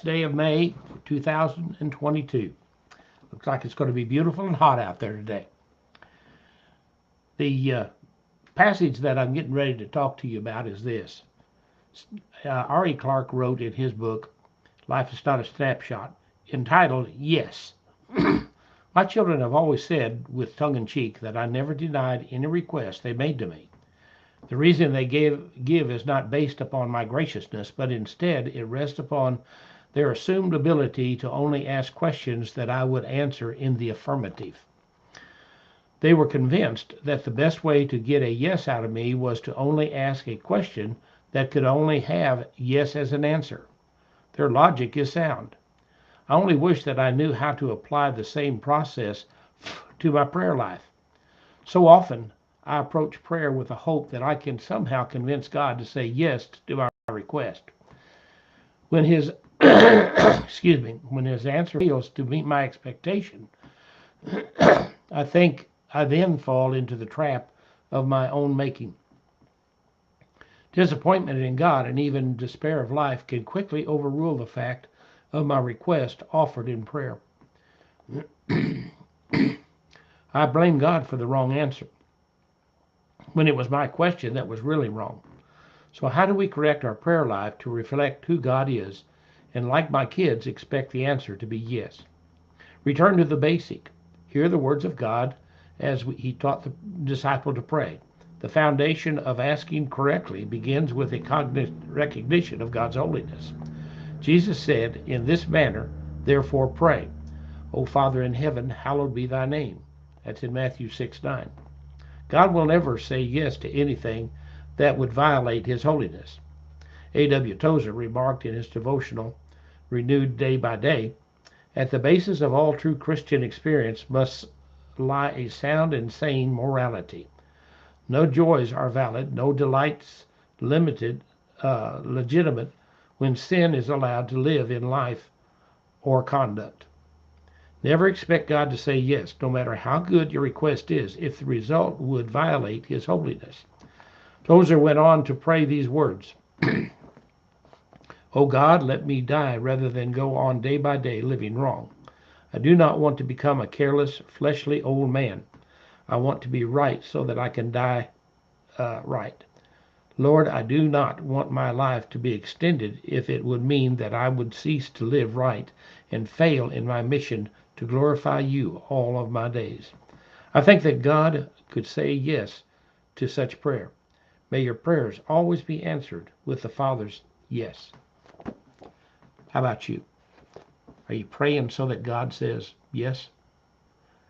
Day of May 2022. Looks like it's going to be beautiful and hot out there today. The passage that I'm getting ready to talk to you about is this. R.E. Clark wrote in his book, Life is Not a Snapshot, entitled Yes. My children have always said, with tongue in cheek, that I never denied any request they made to me. The reason they give is not based upon my graciousness, but instead it rests upon their assumed ability to only ask questions that I would answer in the affirmative. They were convinced that the best way to get a yes out of me was to only ask a question that could only have yes as an answer. Their logic is sound. I only wish that I knew how to apply the same process to my prayer life. So often, I approach prayer with the hope that I can somehow convince God to say yes to my request. When his when his answer fails to meet my expectation, I think I then fall into the trap of my own making. Disappointment in God and even despair of life can quickly overrule the fact of my request offered in prayer. I blame God for the wrong answer when it was my question that was really wrong. So how do we correct our prayer life to reflect who God is and, like my kids, expect the answer to be yes? Return to the basic. Hear the words of God as he taught the disciple to pray. The foundation of asking correctly begins with a recognition of God's holiness. Jesus said, in this manner, therefore pray, O Father in heaven, hallowed be thy name. That's in Matthew 6:9. God will never say yes to anything that would violate his holiness. A.W. Tozer remarked in his devotional, Renewed Day by Day, at the basis of all true Christian experience must lie a sound and sane morality. No joys are valid, no delights legitimate when sin is allowed to live in life or conduct. Never expect God to say yes, no matter how good your request is, if the result would violate his holiness. Tozer went on to pray these words, O God, let me die rather than go on day by day living wrong. I do not want to become a careless, fleshly old man. I want to be right so that I can die right. Lord, I do not want my life to be extended if it would mean that I would cease to live right and fail in my mission to glorify you all of my days. I think that God could say yes to such prayer. May your prayers always be answered with the Father's yes. How about you? Are you praying so that God says yes?